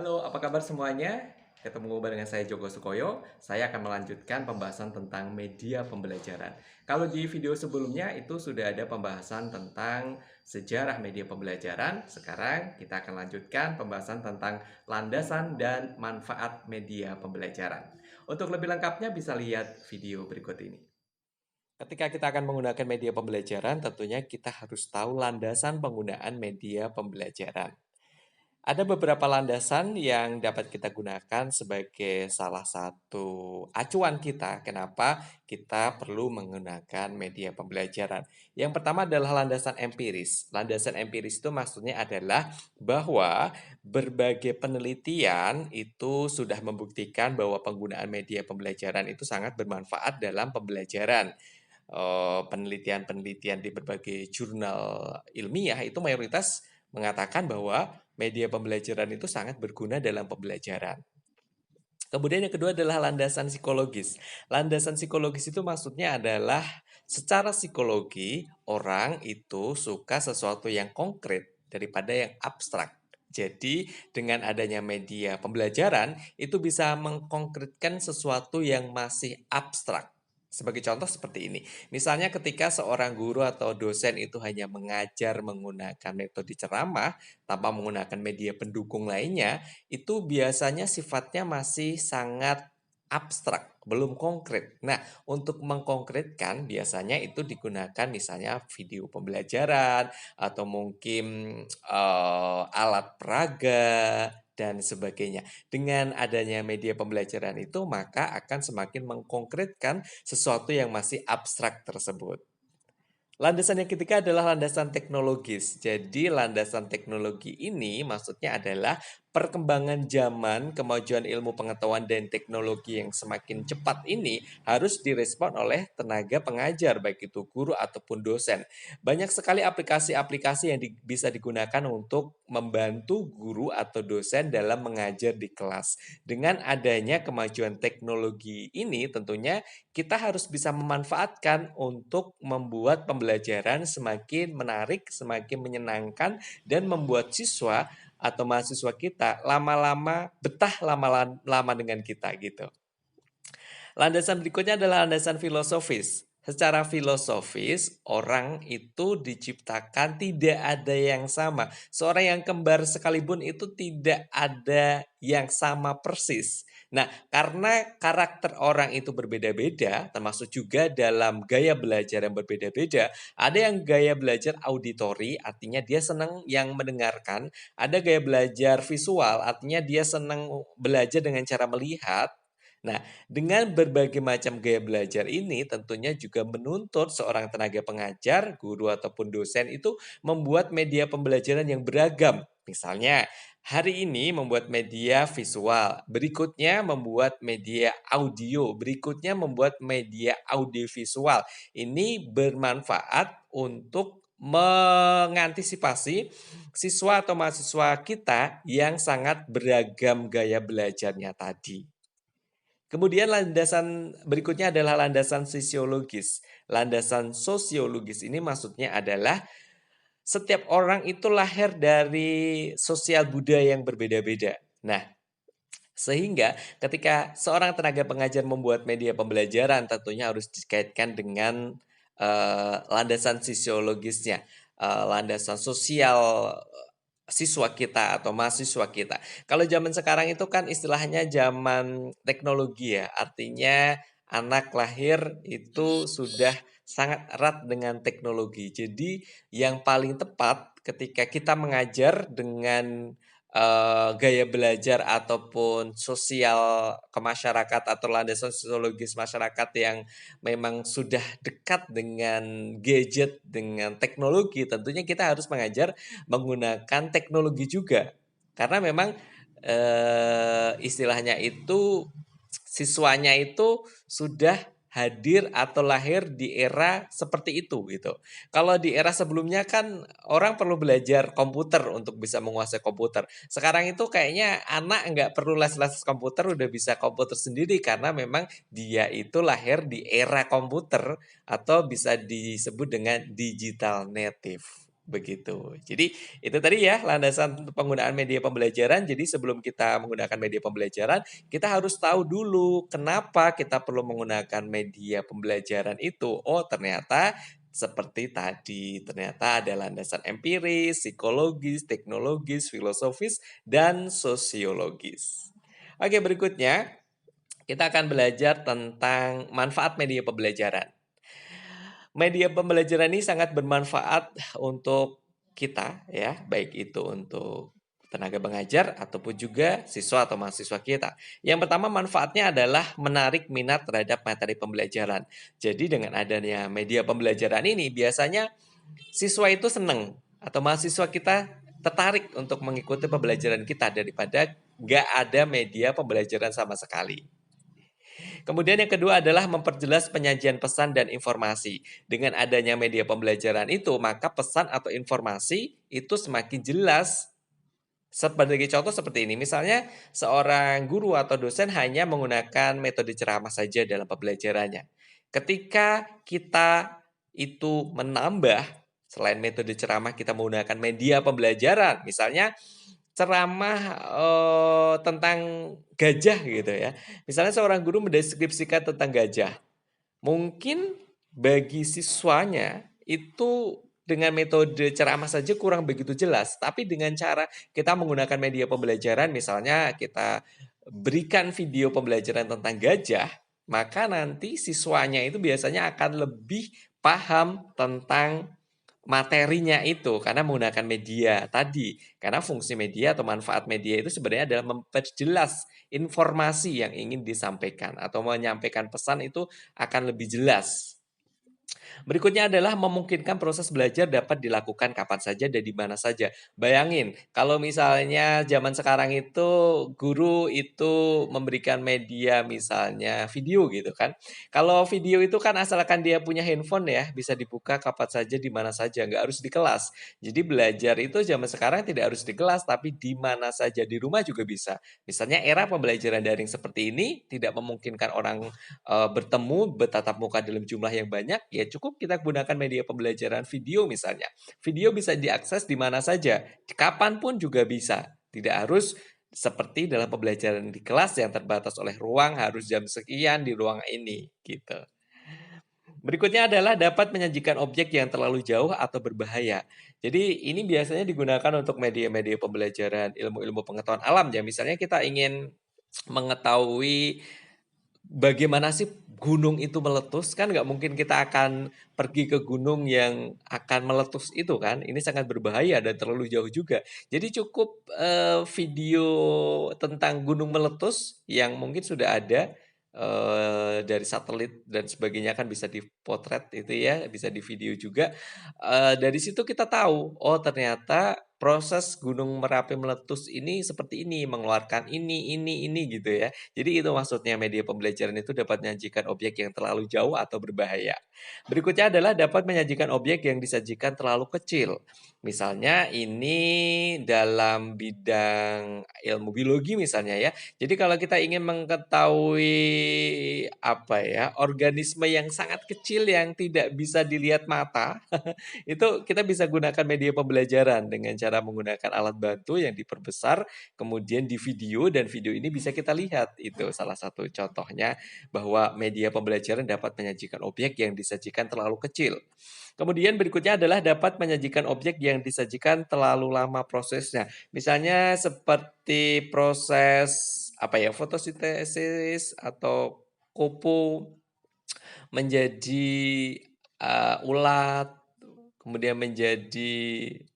Halo, apa kabar semuanya? Ketemu barengan saya Joko Sukoyo. Saya akan melanjutkan pembahasan tentang media pembelajaran. Kalau di video sebelumnya itu sudah ada pembahasan tentang sejarah media pembelajaran. Sekarang kita akan lanjutkan pembahasan tentang landasan dan manfaat media pembelajaran. Untuk lebih lengkapnya bisa lihat video berikut ini. Ketika kita akan menggunakan media pembelajaran, tentunya kita harus tahu landasan penggunaan media pembelajaran. Ada beberapa landasan yang dapat kita gunakan sebagai salah satu acuan kita kenapa kita perlu menggunakan media pembelajaran. Yang pertama adalah landasan empiris. Landasan empiris itu maksudnya adalah bahwa berbagai penelitian itu sudah membuktikan bahwa penggunaan media pembelajaran itu sangat bermanfaat dalam pembelajaran. Penelitian-penelitian di berbagai jurnal ilmiah itu mayoritas mengatakan bahwa media pembelajaran itu sangat berguna dalam pembelajaran. Kemudian yang kedua adalah landasan psikologis. Landasan psikologis itu maksudnya adalah secara psikologi orang itu suka sesuatu yang konkret daripada yang abstrak. Jadi dengan adanya media pembelajaran itu bisa mengkonkretkan sesuatu yang masih abstrak. Sebagai contoh seperti ini. Misalnya ketika seorang guru atau dosen itu hanya mengajar menggunakan metode ceramah tanpa menggunakan media pendukung lainnya, itu biasanya sifatnya masih sangat abstrak, belum konkret. Nah, untuk mengkonkretkan biasanya itu digunakan misalnya video pembelajaran atau mungkin alat peraga dan sebagainya. Dengan adanya media pembelajaran itu, maka akan semakin mengkonkretkan sesuatu yang masih abstrak tersebut. Landasan yang ketiga adalah landasan teknologis. Jadi landasan teknologi ini maksudnya adalah perkembangan zaman, kemajuan ilmu pengetahuan dan teknologi yang semakin cepat ini harus direspon oleh tenaga pengajar, baik itu guru ataupun dosen. Banyak sekali aplikasi-aplikasi yang bisa digunakan untuk membantu guru atau dosen dalam mengajar di kelas. Dengan adanya kemajuan teknologi ini tentunya kita harus bisa memanfaatkan untuk membuat pembelajaran semakin menarik, semakin menyenangkan, dan membuat siswa atau mahasiswa kita lama-lama betah lama-lama dengan kita gitu. Landasan berikutnya adalah landasan filosofis. Secara filosofis, orang itu diciptakan tidak ada yang sama. Seorang yang kembar sekalipun itu tidak ada yang sama persis. Nah, karena karakter orang itu berbeda-beda, termasuk juga dalam gaya belajar yang berbeda-beda, ada yang gaya belajar auditori, artinya dia senang yang mendengarkan, ada gaya belajar visual, artinya dia senang belajar dengan cara melihat. Nah, dengan berbagai macam gaya belajar ini tentunya juga menuntut seorang tenaga pengajar, guru ataupun dosen itu membuat media pembelajaran yang beragam. Misalnya, hari ini membuat media visual, berikutnya membuat media audio, berikutnya membuat media audiovisual. Ini bermanfaat untuk mengantisipasi siswa atau mahasiswa kita yang sangat beragam gaya belajarnya tadi. Kemudian landasan berikutnya adalah landasan sosiologis. Landasan sosiologis ini maksudnya adalah setiap orang itu lahir dari sosial budaya yang berbeda-beda. Nah, sehingga ketika seorang tenaga pengajar membuat media pembelajaran tentunya harus dikaitkan dengan landasan sosiologisnya, landasan sosial siswa kita atau mahasiswa kita. Kalau zaman sekarang itu kan istilahnya zaman teknologi ya, artinya anak lahir itu sudah sangat erat dengan teknologi. Jadi yang paling tepat ketika kita mengajar dengan gaya belajar ataupun sosial kemasyarakat atau landasan sosiologis masyarakat yang memang sudah dekat dengan gadget, dengan teknologi, tentunya kita harus mengajar menggunakan teknologi juga. Karena memang istilahnya itu siswanya itu sudah hadir atau lahir di era seperti itu gitu. Kalau di era sebelumnya kan orang perlu belajar komputer untuk bisa menguasai komputer. Sekarang itu kayaknya anak nggak perlu les-les komputer udah bisa komputer sendiri karena memang dia itu lahir di era komputer atau bisa disebut dengan digital native. begitu. Jadi itu tadi ya landasan penggunaan media pembelajaran. Jadi sebelum kita menggunakan media pembelajaran, kita harus tahu dulu kenapa kita perlu menggunakan media pembelajaran itu. Oh, ternyata seperti tadi, ternyata ada landasan empiris, psikologis, teknologis, filosofis, dan sosiologis. Oke, berikutnya kita akan belajar tentang manfaat media pembelajaran. Media pembelajaran ini sangat bermanfaat untuk kita ya, baik itu untuk tenaga pengajar ataupun juga siswa atau mahasiswa kita. Yang pertama manfaatnya adalah menarik minat terhadap materi pembelajaran. Jadi dengan adanya media pembelajaran ini biasanya siswa itu senang atau mahasiswa kita tertarik untuk mengikuti pembelajaran kita daripada nggak ada media pembelajaran sama sekali. Kemudian yang kedua adalah memperjelas penyajian pesan dan informasi. Dengan adanya media pembelajaran itu, maka pesan atau informasi itu semakin jelas. Sebagai contoh seperti ini, misalnya seorang guru atau dosen hanya menggunakan metode ceramah saja dalam pembelajarannya. Ketika kita itu menambah, selain metode ceramah kita menggunakan media pembelajaran, misalnya ceramah, tentang gajah gitu ya. Misalnya seorang guru mendeskripsikan tentang gajah. Mungkin bagi siswanya itu dengan metode ceramah saja kurang begitu jelas, tapi dengan cara kita menggunakan media pembelajaran, misalnya kita berikan video pembelajaran tentang gajah, maka nanti siswanya itu biasanya akan lebih paham tentang materinya itu karena menggunakan media tadi. Karena fungsi media atau manfaat media itu sebenarnya adalah memperjelas informasi yang ingin disampaikan atau menyampaikan pesan itu akan lebih jelas. Berikutnya adalah memungkinkan proses belajar dapat dilakukan kapan saja dan di mana saja. Bayangin, kalau misalnya zaman sekarang itu guru itu memberikan media misalnya video gitu kan. Kalau video itu kan asalkan dia punya handphone ya, bisa dibuka kapan saja di mana saja, nggak harus di kelas. Jadi belajar itu zaman sekarang tidak harus di kelas, tapi di mana saja, di rumah juga bisa. Misalnya era pembelajaran daring seperti ini tidak memungkinkan orang bertemu, bertatap muka dalam jumlah yang banyak, ya cukup kita gunakan media pembelajaran video misalnya. Video bisa diakses di mana saja, kapanpun juga bisa. Tidak harus seperti dalam pembelajaran di kelas yang terbatas oleh ruang, harus jam sekian di ruang ini, gitu. Berikutnya adalah dapat menyajikan objek yang terlalu jauh atau berbahaya. Jadi ini biasanya digunakan untuk media-media pembelajaran ilmu-ilmu pengetahuan alam ya. Misalnya kita ingin mengetahui bagaimana sih gunung itu meletus? Kan nggak mungkin kita akan pergi ke gunung yang akan meletus itu kan. Ini sangat berbahaya dan terlalu jauh juga. Jadi cukup video tentang gunung meletus yang mungkin sudah ada dari satelit dan sebagainya kan bisa dipotret itu ya, bisa di video juga. Dari situ kita tahu, oh ternyata proses Gunung Merapi meletus ini seperti ini, mengeluarkan ini gitu ya. Jadi itu maksudnya media pembelajaran itu dapat menyajikan objek yang terlalu jauh atau berbahaya. Berikutnya adalah dapat menyajikan objek yang disajikan terlalu kecil. Misalnya ini dalam bidang ilmu biologi misalnya ya. Jadi kalau kita ingin mengetahui apa ya, organisme yang sangat kecil yang tidak bisa dilihat mata, itu kita bisa gunakan media pembelajaran dengan cara menggunakan alat bantu yang diperbesar, kemudian di video dan video ini bisa kita lihat. Itu salah satu contohnya bahwa media pembelajaran dapat menyajikan objek yang disajikan terlalu kecil. Kemudian berikutnya adalah dapat menyajikan objek yang disajikan terlalu lama prosesnya. Misalnya seperti proses apa ya, fotosintesis atau kupu menjadi ulat, kemudian menjadi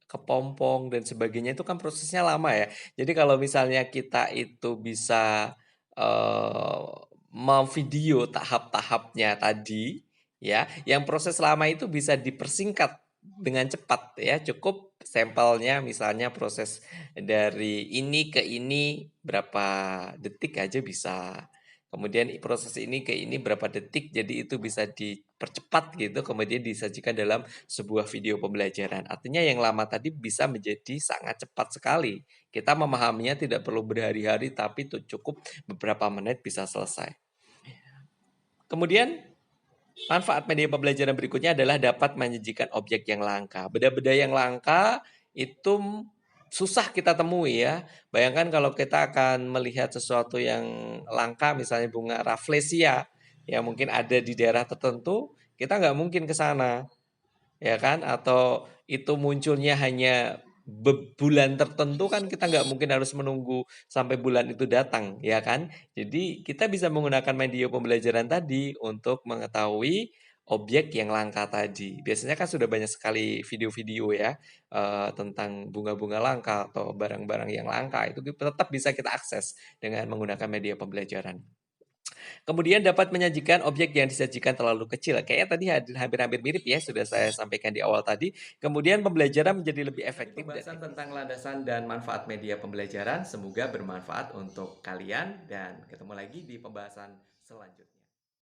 kepompong dan sebagainya itu kan prosesnya lama ya. Jadi kalau misalnya kita itu bisa uh, memvideo tahap-tahapnya tadi ya, yang proses lama itu bisa dipersingkat dengan cepat ya. Cukup sampelnya misalnya proses dari ini ke ini berapa detik aja bisa. Kemudian proses ini ke ini berapa detik, jadi itu bisa dipercepat gitu, kemudian disajikan dalam sebuah video pembelajaran. Artinya yang lama tadi bisa menjadi sangat cepat sekali. Kita memahaminya tidak perlu berhari-hari, tapi itu cukup beberapa menit bisa selesai. Kemudian Manfaat media pembelajaran berikutnya adalah dapat menyajikan objek yang langka. Benda-benda yang langka itu susah kita temui ya. Bayangkan kalau kita akan melihat sesuatu yang langka, misalnya bunga rafflesia, yang mungkin ada di daerah tertentu, kita nggak mungkin ke sana, ya kan? Atau itu munculnya hanya bulan tertentu kan kita nggak mungkin harus menunggu sampai bulan itu datang, ya kan? Jadi kita bisa menggunakan media pembelajaran tadi untuk mengetahui objek yang langka tadi. Biasanya kan sudah banyak sekali video-video ya tentang bunga-bunga langka atau barang-barang yang langka itu tetap bisa kita akses dengan menggunakan media pembelajaran. Kemudian dapat menyajikan objek yang disajikan terlalu kecil. Kayaknya tadi hampir-hampir mirip ya, sudah saya sampaikan di awal tadi. Kemudian pembelajaran menjadi lebih efektif. Pembahasan tentang landasan dan manfaat media pembelajaran semoga bermanfaat untuk kalian dan ketemu lagi di pembahasan selanjutnya.